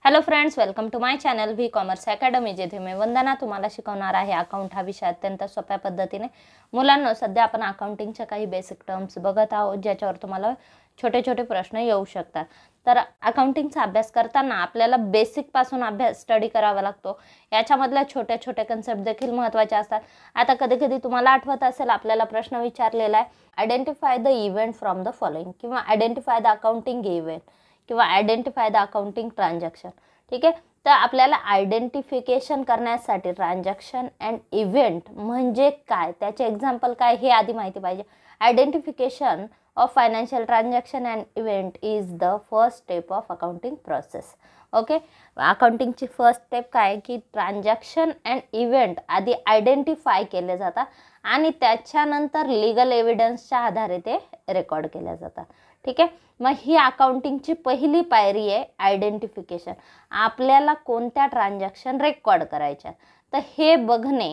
Hello friends, welcome to my channel V commerce academy, जेथे मी वंदना तुम्हाला शिकवणार आहे अकाउंट हा विषय अत्यंत सोप्या पद्धतीने. मुलांनो, सध्या आपण अकाउंटिंगच्या काही बेसिक टर्म्स बघत आहोत ज्याच्यावर तुम्हाला छोटे छोटे प्रश्न येऊ शकतात. तर अकाउंटिंगचा अभ्यास करताना आपल्याला बेसिक पासून अभ्यास स्टडी करावा लागतो. याच्यामधल्या छोट्या छोट्या कन्सेप्ट देखील महत्त्वाचे असतात. आता कधी कधी तुम्हाला आठवत असेल आपल्याला प्रश्न विचारलेला आहे, identify the event from the following, किंवा आयडेंटिफाय द अकाउंटिंग इव्हेंट, किंवा आयडेंटिफाय द अकाउंटिंग ट्रान्झॅक्शन. ठीक आहे, तर आपल्याला आयडेंटिफिकेशन करण्यासाठी ट्रान्झॅक्शन अँड इव्हेंट म्हणजे काय, त्याचे एक्झाम्पल काय हे आधी माहिती पाहिजे. Identification of financial transaction and event is the first step of accounting process. Okay, अकाउंटिंगची फर्स्ट स्टेप काय की ट्रान्झॅक्शन अँड इव्हेंट आधी आयडेंटिफाय केले जातात आणि त्याच्यानंतर लीगल एव्हिडन्सच्या आधारे ते रेकॉर्ड केले जातात. ठीक आहे, मग ही अकाउंटिंगची पहिली पायरी आहे आयडेंटिफिकेशन. आपल्याला कोणत्या ट्रान्झॅक्शन रेकॉर्ड करायच्या तर हे बघणे,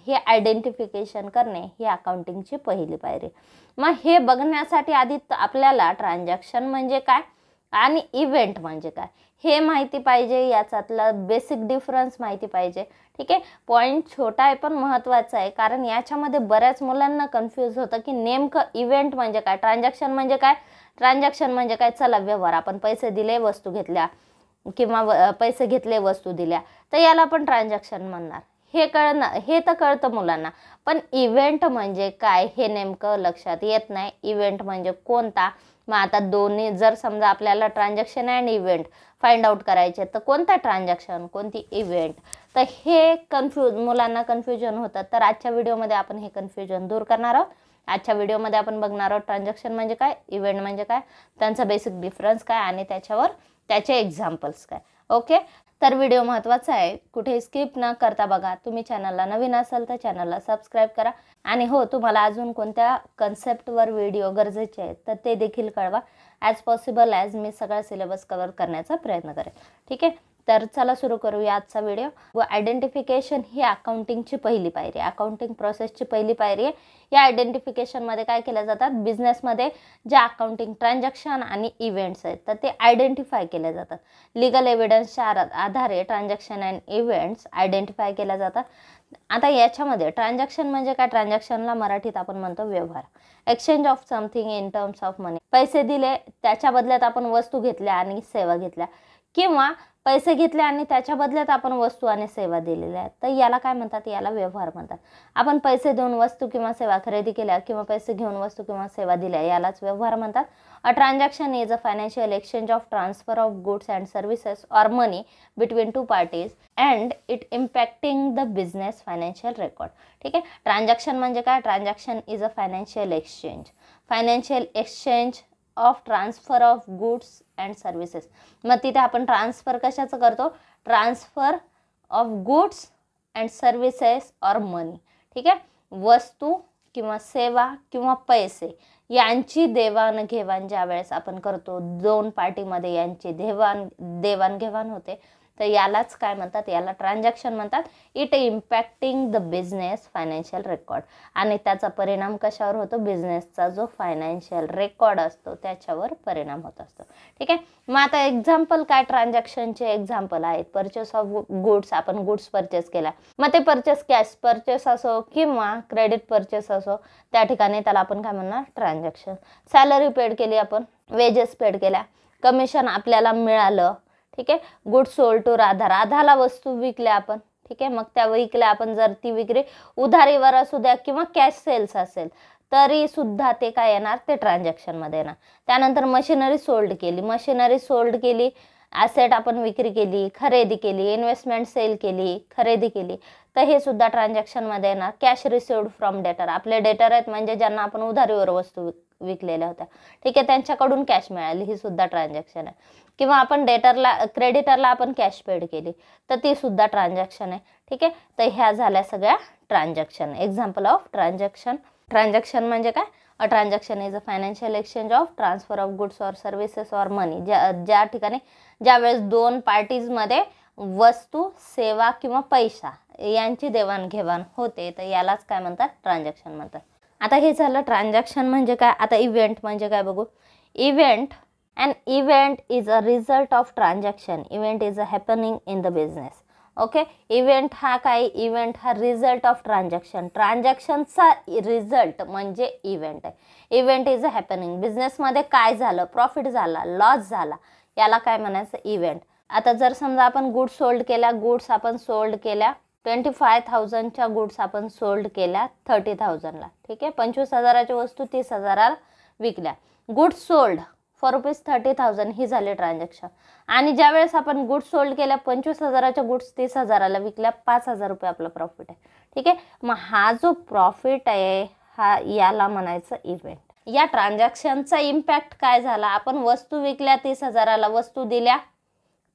हे आयडेंटिफिकेशन करणे ही अकाउंटिंगची पहिली पायरी. मग हे बघण्यासाठी आधी आपल्याला ट्रान्झॅक्शन म्हणजे काय आणि इव्हेंट म्हणजे काय हे माहिती पाहिजे, याच्यातला बेसिक डिफरन्स माहिती पाहिजे. ठीक आहे, पॉईंट छोटा आहे पण महत्त्वाचा आहे, कारण याच्यामध्ये बऱ्याच मुलांना कन्फ्यूज होतं की नेमकं इव्हेंट म्हणजे काय, ट्रान्झॅक्शन म्हणजे काय. ट्रान्झॅक्शन म्हणजे काय, चला व्यवहार, आपण पैसे दिले वस्तू घेतल्या, किंवा पैसे घेतले वस्तू दिल्या, तर याला आपण ट्रान्झॅक्शन म्हणणार. हे तर कळतं मुलांना, पण इव्हेंट म्हणजे काय हे नेमकं लक्षात येत नाही. इव्हेंट म्हणजे कोणता. मग आता दोन्ही जर समजा आपल्याला transaction and event find out करायचे तर कोणता ट्रान्झॅक्शन कोणती इव्हेंट, तर हे मुलांना कन्फ्युजन होतं. तर आजच्या व्हिडिओमध्ये आपण हे कन्फ्युजन दूर करणार आहोत. आजच्या व्हिडिओमध्ये आपण बघणार आहोत ट्रान्झॅक्शन म्हणजे काय, इव्हेंट म्हणजे काय, त्यांचा बेसिक डिफरन्स काय आणि त्याच्यावर त्याचे एक्झाम्पल्स काय. ओके, तर व्हिडिओ महत्त्वाचा आहे, कुठे स्किप न करता बघा. तुम्ही चॅनलला नवीन असाल तर चॅनलला सबस्क्राईब करा. आणि हो, तुम्हाला अजून कोणत्या कन्सेप्टवर व्हिडिओ गरजेचे आहेत तर ते देखील कळवा. ॲज पॉसिबल ॲज मी सगळा सिलेबस कव्हर करण्याचा प्रयत्न करेन. ठीक आहे, तर चला सुरू करूया आजचा व्हिडिओ. आयडेंटिफिकेशन ही अकाउंटिंगची पहिली पायरी आहे, अकाउंटिंग प्रोसेसची पहिली पायरी आहे. या आयडेंटिफिकेशनमध्ये काय केलं जातात, बिझनेसमध्ये ज्या अकाउंटिंग ट्रान्झॅक्शन आणि इव्हेंट्स आहेत तर ते आयडेंटिफाय केले जातात. लिगल एव्हिडन्सच्या आधारे ट्रान्झॅक्शन अँड इव्हेंट्स आयडेंटिफाय केल्या जातात. आता याच्यामध्ये ट्रान्झॅक्शन म्हणजे काय, ट्रान्झॅक्शनला मराठीत आपण म्हणतो व्यवहार. Exchange of something in terms of money, पैसे दिले त्याच्या बदल्यात आपण वस्तू घेतल्या आणि सेवा घेतल्या, किंवा पैसे घेतले आणि त्याच्या बदल्यात आपण वस्तू आणि सेवा दिलेल्या आहेत तर याला काय म्हणतात, याला व्यवहार म्हणतात. आपण पैसे देऊन वस्तू किंवा सेवा खरेदी केल्या किंवा पैसे घेऊन वस्तू किंवा सेवा दिल्या यालाच व्यवहार म्हणतात. A transaction is a financial exchange of transfer of goods and services or money between two parties and it impacting the business financial record. ठीक आहे, ट्रान्झॅक्शन म्हणजे काय, transaction is a financial exchange of transfer of goods and services. मग तिथे आपण transfer कशाचं करतो, transfer of goods and services or money. ठीक आहे, वस्तू किंवा सेवा किंवा पैसे यांची देवाणघेवाण ज्या वेळेस आपण करतो, दोन पार्टीमध्ये यांची देवाणघेवाण होते तर यालाच काय म्हणतात, याला ट्रान्झॅक्शन म्हणतात. It impacting the business financial record, आणि त्याचा परिणाम कशावर होतो, बिझनेसचा जो फायनान्शियल रेकॉर्ड असतो त्याच्यावर परिणाम होत असतो. ठीक आहे, मग आता एक्झाम्पल काय, ट्रान्झॅक्शनचे एक्झाम्पल आहेत. परचेस ऑफ गुड्स, आपण गुड्स परचेस केला, मग ते परचेस कॅश परचेस असो किंवा क्रेडिट परचेस असो, त्या ठिकाणी त्याला आपण काय म्हणणार, ट्रान्झॅक्शन. सॅलरी पेड केली आपण, वेजेस पेड केल्या, कमिशन आपल्याला मिळालं. ठीक आहे, गुड्स सोल्ड टू राधाला वस्तू विकल्या आपण. ठीक आहे, मग त्या विकल्या आपण, जर ती विक्री उधारीवर असू द्या किंवा कॅश सेल्स असेल तरी सुद्धा ते काय येणार, ते ट्रान्झॅक्शनमध्ये येणार. त्यानंतर मशिनरी सोल्ड केली, ॲसेट आपण विक्री केली, खरेदी केली, इन्व्हेस्टमेंट सेल केली, खरेदी केली, तर हे सुद्धा ट्रान्झॅक्शनमध्ये येणार. कॅश रिसिव्ड फ्रॉम डेटर, आपले डेटर आहेत म्हणजे ज्यांना आपण उधारीवर वस्तू विकलेल्या होत्या. ठीक आहे, त्यांच्याकडून कॅश मिळाली, ही सुद्धा ट्रान्झॅक्शन आहे. किंवा आपण क्रेडिटरला आपण कॅश पेड केली तर ती सुद्धा ट्रान्झॅक्शन आहे. ठीक आहे, तर ह्या झाल्या सगळ्या transaction. Example of transaction. Transaction म्हणजे काय, a transaction is a financial exchange of transfer of goods or services or money, ज्या ठिकाणी ज्यावेळेस दोन पार्टीजमध्ये वस्तू, सेवा किंवा पैसा यांची देवाणघेवाण होते तर यालाच काय म्हणतात, ट्रान्झॅक्शन म्हणतात. आता हे झालं ट्रान्झॅक्शन म्हणजे काय. आता इव्हेंट म्हणजे काय बघू. Event An event is a result of transaction. Event is a happening in the business. Okay, event हा काय, इव्हेंट हा रिझल्ट ऑफ ट्रान्झॅक्शन, ट्रान्झॅक्शनचा रिझल्ट म्हणजे इव्हेंट आहे. Event is a happening. बिझनेसमध्ये काय झालं, प्रॉफिट झाला, लॉस झाला, याला काय म्हणायचं, इव्हेंट. आता जर समजा आपण गुड्स सोल्ड केल्या, गुड्स आपण सोल्ड केल्या 25,000च्या गुड्स आपण सोल्ड केल्या 30,000ला. ठीक आहे, 25,000ची वस्तू 30,000ला विकल्या. गुड्स सोल्ड फॉर ₹30,000 ही झाली ट्रान्झॅक्शन. आणि ज्यावेळेस आपण गुड्स सोल्ड केल्या 25,000च्या गुड्स 30,000ला विकल्या, ₹5,000 आपला प्रॉफिट आहे. ठीक आहे, मग हा जो प्रॉफिट आहे हा याला म्हणायचं इव्हेंट. या ट्रान्झॅक्शनचा इम्पॅक्ट काय झाला, आपण वस्तू विकल्या 30,000ला, वस्तू दिल्या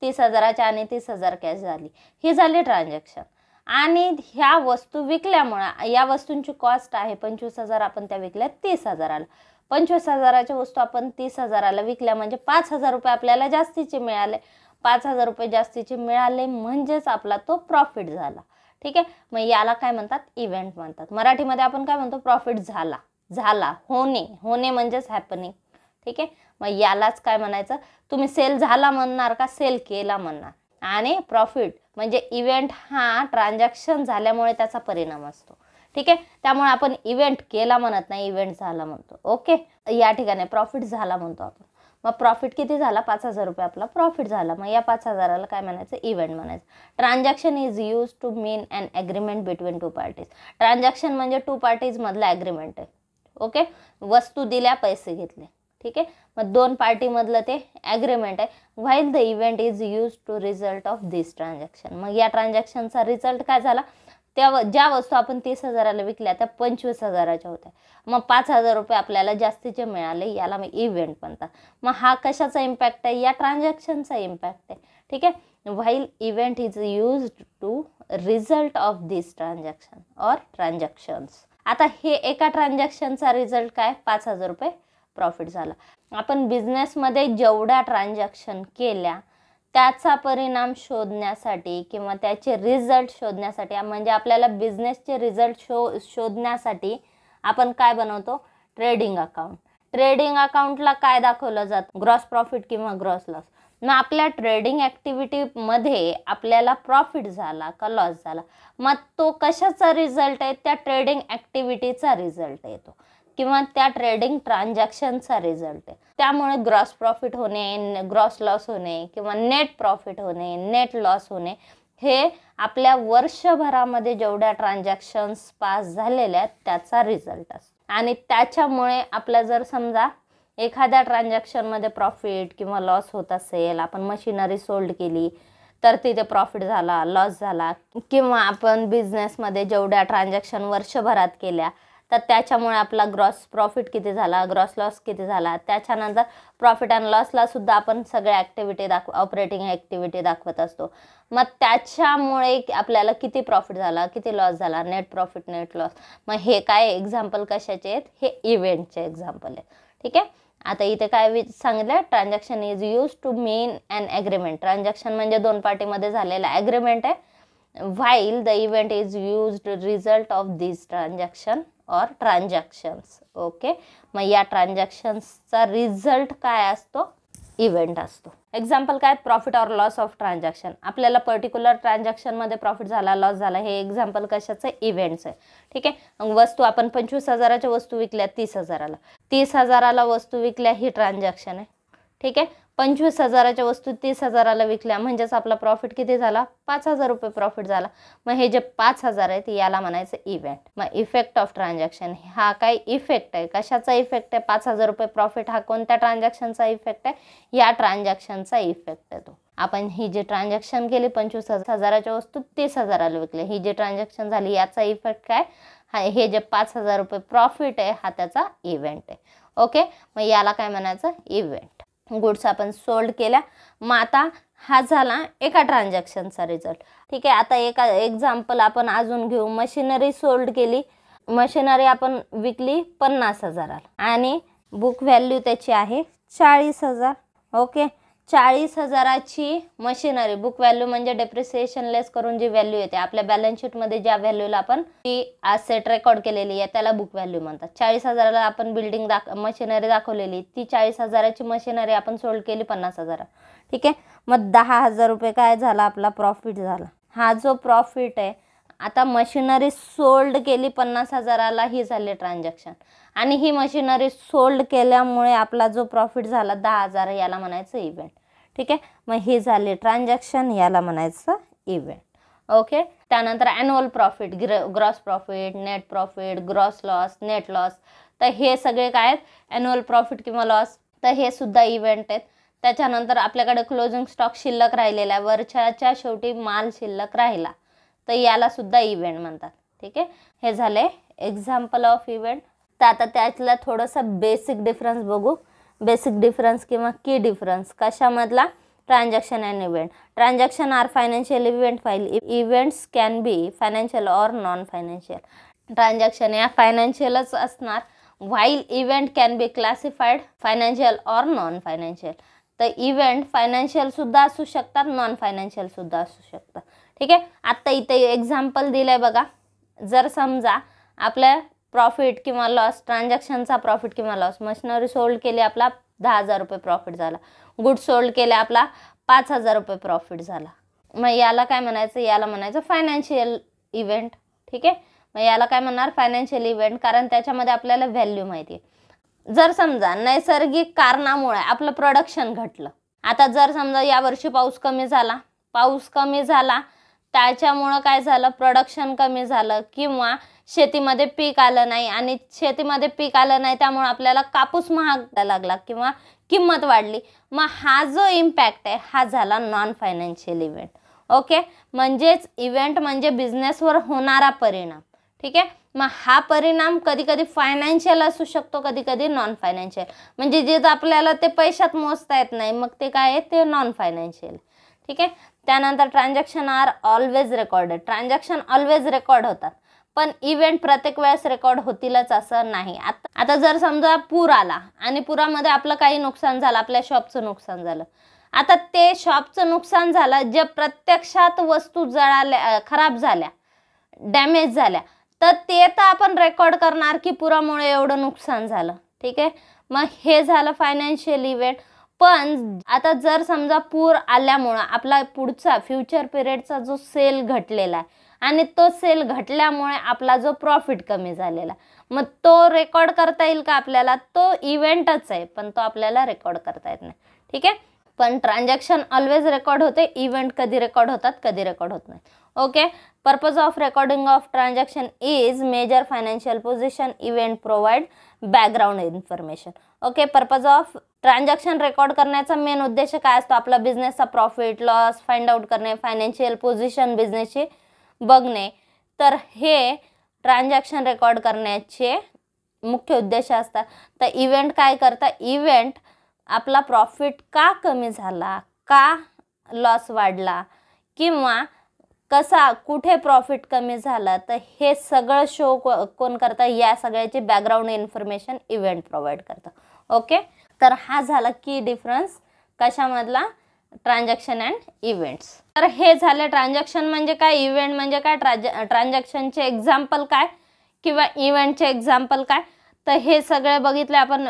30,000च्या आणि 30,000 कॅश झाली, ही झाली ट्रान्झॅक्शन. आणि ह्या वस्तू विकल्यामुळे या वस्तूंची कॉस्ट आहे 25,000, आपण त्या विकल्या 30,000ला. 25,000च्या वस्तू आपण 30,000ला विकल्या म्हणजे ₹5,000 आपल्याला जास्तीचे मिळाले. ₹5,000 जास्तीचे मिळाले म्हणजेच आपला तो प्रॉफिट झाला. ठीक आहे, मग याला काय म्हणतात, इव्हेंट म्हणतात. मराठीमध्ये आपण काय म्हणतो, प्रॉफिट झाला, झाला, होणे, होणे म्हणजेच हॅपनिंग. ठीक आहे, मग यालाच काय म्हणायचं, तुम्ही सेल झाला म्हणणार का सेल केला म्हणणार. आणि प्रॉफिट म्हणजे इव्हेंट हा ट्रान्झॅक्शन झाल्यामुळे त्याचा परिणाम असतो. ठीक आहे, त्यामुळे आपण इव्हेंट केला म्हणत नाही, इव्हेंट झाला म्हणतो. ओके, या ठिकाणी प्रॉफिट झाला म्हणतो आपण. मग प्रॉफिट किती झाला, ₹5,000 आपला प्रॉफिट झाला. मग या 5,000ला काय म्हणायचं, इव्हेंट म्हणायचं. Transaction is use to mean an agreement between two parties. Transaction म्हणजे टू पार्टीज मधला ॲग्रीमेंट आहे. ओके, वस्तू दिल्या, पैसे घेतले. ठीक आहे, मग दोन पार्टीमधलं ते ॲग्रीमेंट आहे. While the event is use to result of this transaction. मग या ट्रान्झॅक्शनचा रिझल्ट काय झाला, त्या ज्या वस्तू आपण 30,000ला विकल्या त्या 25,000च्या होत्या, मग ₹5,000 आपल्याला जास्तीचे मिळाले, याला मग इव्हेंट म्हणतात. मग हा कशाचा इम्पॅक्ट आहे, या ट्रान्झॅक्शनचा इम्पॅक्ट आहे. ठीक आहे, while event is used to result of this transaction or transactions. आता हे एका ट्रान्झॅक्शनचा रिझल्ट काय, ₹5,000 प्रॉफिट झाला. आपण बिझनेसमध्ये जेवढ्या ट्रान्झॅक्शन केल्या त्याचा परिणाम शोधण्यासाठी किंवा त्याचे रिझल्ट शोधण्यासाठी, म्हणजे आपल्याला बिझनेसचे रिझल्ट शोधण्यासाठी आपण काय बनवतो, ट्रेडिंग अकाउंट. ट्रेडिंग अकाउंटला काय दाखवलं जातं, ग्रॉस प्रॉफिट किंवा ग्रॉस लॉस. मग आपल्या ट्रेडिंग ॲक्टिव्हिटीमध्ये आपल्याला प्रॉफिट झाला का लॉस झाला, मग तो कशाचा रिझल्ट आहे, त्या ट्रेडिंग ॲक्टिव्हिटीचा रिझल्ट येतो किंवा त्या ट्रेडिंग ट्रान्झॅक्शनचा रिझल्ट आहे. त्यामुळे ग्रॉस प्रॉफिट होणे, ग्रॉस लॉस होणे किंवा नेट प्रॉफिट होणे, नेट लॉस होणे, हे आपल्या वर्षभरामध्ये जेवढ्या ट्रान्झॅक्शन्स पास झालेल्या आहेत त्याचा रिझल्ट असतो. आणि त्याच्यामुळे आपल्या जर समजा एखाद्या ट्रान्झॅक्शनमध्ये प्रॉफिट किंवा लॉस होत असेल, आपण मशिनरी सोल्ड केली तर तिथे प्रॉफिट झाला, लॉस झाला, किंवा आपण बिझनेसमध्ये जेवढ्या ट्रान्झॅक्शन वर्षभरात केल्या तर त्याच्यामुळे आपला ग्रॉस प्रॉफिट किती झाला, ग्रॉस लॉस किती झाला, त्याच्यानंतर प्रॉफिट अँड लॉसला सुद्धा आपण सगळ्या ॲक्टिव्हिटी ऑपरेटिंग ॲक्टिव्हिटी दाखवत असतो. मग त्याच्यामुळे आपल्याला किती प्रॉफिट झाला, किती लॉस झाला, नेट प्रॉफिट, नेट लॉस. मग हे काय एक्झाम्पल कशाचे आहेत, हे इव्हेंटचे एक्झाम्पल आहेत. ठीक आहे, आता इथे काय सांगितलं, transaction is use to mean an agreement. Transaction म्हणजे दोन पार्टीमध्ये झालेला ॲग्रीमेंट आहे. While the event is used result of this transaction or transactions. Okay, मग या ट्रान्झॅक्शन्सचा रिझल्ट काय असतो, इव्हेंट असतो. एक्झाम्पल काय, प्रॉफिट और लॉस ऑफ ट्रान्झॅक्शन. आपल्याला पर्टिक्युलर ट्रान्झॅक्शनमध्ये प्रॉफिट झाला, लॉस झाला, हे एक्झाम्पल कशाचं, इव्हेंट्स आहे. ठीक आहे, मग वस्तू आपण 25,000च्या वस्तू विकल्या 30,000ला, 30,000ला वस्तू विकल्या, ही ट्रान्झॅक्शन आहे. ठीक आहे, 25,000च्या वस्तू 30,000ला विकल्या म्हणजेच आपला प्रॉफिट किती झाला, ₹5,000 प्रॉफिट झाला. मग हे जे 5,000 आहेत याला म्हणायचं इव्हेंट. मग इफेक्ट ऑफ ट्रान्झॅक्शन, हा काय इफेक्ट आहे, कशाचा इफेक्ट आहे, ₹5,000 प्रॉफिट हा कोणत्या ट्रान्झॅक्शनचा इफेक्ट आहे, या ट्रान्झॅक्शनचा इफेक्ट आहे तो. आपण ही जी ट्रान्झॅक्शन केली 25,000च्या वस्तू 30,000ला विकल्या, ही जी ट्रान्झॅक्शन झाली याचा इफेक्ट काय, हा हे जे ₹5,000 प्रॉफिट आहे हा त्याचा इव्हेंट आहे. ओके, मग याला काय म्हणायचं, इव्हेंट. गुड्स आपण सोल्ड केल्या, मग आता हा झाला एका ट्रान्झॅक्शनचा रिझल्ट. ठीक आहे, आता एका एक्झाम्पल आपण अजून घेऊ. मशिनरी सोल्ड केली, मशिनरी आपण विकली 50,000ला आणि बुक व्हॅल्यू त्याची आहे 40,000. ओके, 40,000ची मशिनरी, बुक व्हॅल्यू म्हणजे डेप्रिसिएशन लेस करून जी व्हॅल्यू येते आपल्या बॅलन्स शीटमध्ये, ज्या व्हॅल्यूला आपण ती ॲसेट रेकॉर्ड केलेली आहे त्याला बुक व्हॅल्यू म्हणतात. 40,000ला आपण बिल्डिंग मशिनरी दाखवलेली, ती 40,000ची मशिनरी आपण सोल्ड केली 50,000. ठीक आहे. मग 10,000 रुपये काय झाला आपला प्रॉफिट झाला. हा जो प्रॉफिट आहे, आता मशिनरी सोल्ड केली 50,000ला, ही झाली ट्रान्झॅक्शन. आणि ही मशिनरी सोल्ड केल्यामुळे आपला जो प्रॉफिट झाला 10,000, याला म्हणायचं इव्हेंट. ठीक आहे. मग ही झाली ट्रान्झॅक्शन, याला म्हणायचं इव्हेंट. ओके. त्यानंतर annual profit, gross profit, net profit, gross loss, net loss, तर हे सगळे काय आहेत, ॲन्युअल प्रॉफिट किंवा लॉस, तर हे सुद्धा इव्हेंट आहेत. त्याच्यानंतर आपल्याकडे क्लोजिंग स्टॉक शिल्लक राहिलेला आहे, वर्षाच्या शेवटी माल शिल्लक राहिला, तर याला सुद्धा इव्हेंट म्हणतात. ठीक आहे. हे झाले एक्झाम्पल ऑफ इव्हेंट. तर आता त्यातला थोडंसं बेसिक डिफरन्स बघू. बेसिक डिफरन्स किंवा की डिफरन्स कशामधला, transaction and event. Transaction are financial event while, events can be financial or non financial. Transaction या फायनान्शियलच असणार, while event can be classified financial or non financial. तर event financial सुद्धा असू शकतात, non financial सुद्धा असू शकतात. ठीक आहे. आत्ता इथे एक्झाम्पल दिलं आहे बघा. जर समजा आपल्या प्रॉफिट किंवा लॉस, ट्रान्झॅक्शनचा प्रॉफिट किंवा लॉस, मशिनरी सोल्ड केली आपला 10,000 रुपये प्रॉफिट झाला, गुड सोल्ड केले आपला 5,000 रुपये प्रॉफिट झाला, मग याला काय म्हणायचं, याला म्हणायचं फायनान्शियल इव्हेंट. ठीक आहे. मग याला काय म्हणणार, फायनान्शियल इव्हेंट, कारण त्याच्यामध्ये आपल्याला व्हॅल्यू माहिती आहे. जर समजा नैसर्गिक कारणामुळे आपलं प्रोडक्शन घटलं, आता जर समजा यावर्षी पाऊस कमी झाला, त्याच्यामुळं काय झालं, प्रोडक्शन कमी झालं, किंवा शेतीमध्ये पीक आलं नाही, आणि शेतीमध्ये पीक आलं नाही त्यामुळे आपल्याला कापूस महाग लागला किंवा किंमत वाढली, मग हा जो इम्पॅक्ट आहे हा झाला नॉन फायनान्शियल इव्हेंट. ओके. म्हणजेच इव्हेंट म्हणजे बिझनेसवर होणारा परिणाम. ठीक आहे. मग हा परिणाम कधी कधी फायनान्शियल असू शकतो, कधी कधी नॉन फायनान्शियल, म्हणजे जे आपल्याला ते पैशात मोजता येत नाही, मग ते काय आहे, ते नॉन फायनान्शियल. ठीक आहे. त्यानंतर transaction are always recorded. Transaction always record होतात, पण इव्हेंट प्रत्येक वेळेस रेकॉर्ड होतीलच असं नाही. आता जर समजा पूर आला आणि पुरामध्ये आपलं काही नुकसान झालं, आपल्या शॉपचं नुकसान झालं, आता ते शॉपचं नुकसान झालं, जे प्रत्यक्षात वस्तू जळाल्या, खराब झाल्या, डॅमेज झाल्या, तर ते तर आपण रेकॉर्ड करणार की पुरामुळे एवढं नुकसान झालं. ठीक आहे. मग हे झालं फायनान्शियल इव्हेंट. पण आता जर समजा पूर आल्यामुळं आपला पुढचा फ्युचर पिरियडचा जो सेल घटलेला आहे, आणि तो सेल घटल्यामुळे आपला जो प्रॉफिट कमी झालेला, मग तो रेकॉर्ड करता येईल का आपल्याला, तो इव्हेंटच आहे, पण तो आपल्याला रेकॉर्ड करता येत नाही. ठीक आहे. पण ट्रान्झॅक्शन ऑलवेज रेकॉर्ड होते, इव्हेंट कधी रेकॉर्ड होतात, कधी रेकॉर्ड होत नाही. Okay. Purpose of recording of transaction is major financial position, event provide background information. Okay. Purpose of transaction record करण्याचा मेन उद्देश काय असतो, आपला बिझनेसचा प्रॉफिट लॉस फाइंड आउट करणे, फायनान्शियल पोझिशन बिझनेसची बघणे. तर हे ट्रान्झॅक्शन रेकॉर्ड करण्याचे मुख्य उद्देश असतात. तर इव्हेंट काय करता, इव्हेंट आपला प्रॉफिट का कमी झाला, का लॉस वाढला, किंवा कसा कुठे प्रॉफिट कमी झाला, तर हे सगळं शो कोण करतं, या सगळ्याची बॅकग्राऊंड इन्फॉर्मेशन इव्हेंट प्रोव्हाइड करतं. ओके. तर हा झाला की डिफरन्स कशामधला, ट्रान्झॅक्शन अँड इव्हेंट्स. तर हे झाले ट्रान्झॅक्शन म्हणजे काय, इव्हेंट म्हणजे काय, ट्रान्झॅक्शनचे एक्झाम्पल काय किंवा इव्हेंटचे एक्झाम्पल काय. तर हे सगळे बघितले आपण,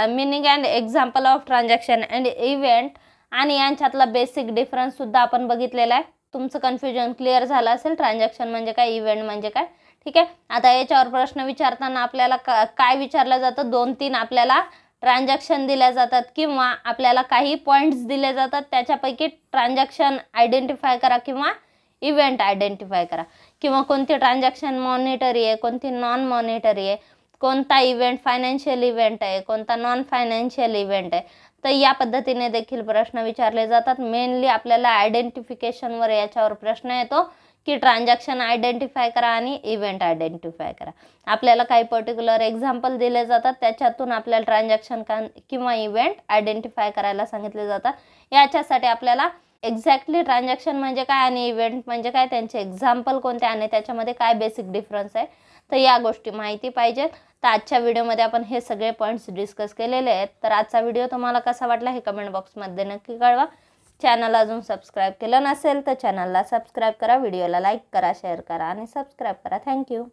meaning and example of transaction and event, आणि यांच्यातला बेसिक डिफरन्स सुद्धा आपण बघितलेला आहे. तुमचं कन्फ्युजन क्लिअर झालं असेल, ट्रान्झॅक्शन म्हणजे काय, इव्हेंट म्हणजे काय. ठीक आहे. आता याच्यावर प्रश्न विचारताना आपल्याला काय विचारलं जातं, 2-3 आपल्याला ट्रान्झॅक्शन दिल्या जातात, किंवा आपल्याला काही पॉईंट्स दिले जातात, त्याच्यापैकी ट्रान्झॅक्शन आयडेंटिफाय करा किंवा इव्हेंट आयडेंटिफाय करा, किंवा कोणती ट्रान्झॅक्शन मॉनिटरी आहे, कोणती नॉन मॉनिटरी आहे, कोणता इव्हेंट फायनान्शियल इव्हेंट आहे, कोणता नॉन फायनान्शियल इव्हेंट आहे. तर या पद्धतीने देखील प्रश्न विचारले जातात. मेनली आपल्याला आयडेंटिफिकेशनवर याच्यावर प्रश्न येतो की ट्रान्झॅक्शन आयडेंटिफाय करा आणि इव्हेंट आयडेंटिफाय करा. आपल्याला काही पर्टिक्युलर एक्झाम्पल दिले जातात, त्याच्यातून आपल्याला ट्रान्झॅक्शन किंवा इव्हेंट आयडेंटिफाय करायला सांगितले जातात. याच्यासाठी आपल्याला एक्झॅक्टली ट्रान्झॅक्शन म्हणजे काय आणि इव्हेंट म्हणजे काय, त्यांचे एक्झाम्पल कोणते आणि त्याच्यामध्ये काय बेसिक डिफरन्स आहे, तर या गोष्टी माहिती पाहिजे. तर आजच्या व्हिडिओमध्ये आपण हे सगळे पॉईंट्स डिस्कस केलेले आहेत. तर आजचा व्हिडिओ तुम्हाला कसा वाटला हे कमेंट बॉक्समध्ये नक्की कळवा. चॅनल अजून सबस्क्राईब केलं नसेल तर चॅनलला सबस्क्राईब करा, व्हिडिओला लाईक करा, शेअर करा आणि सबस्क्राईब करा. थँक्यू.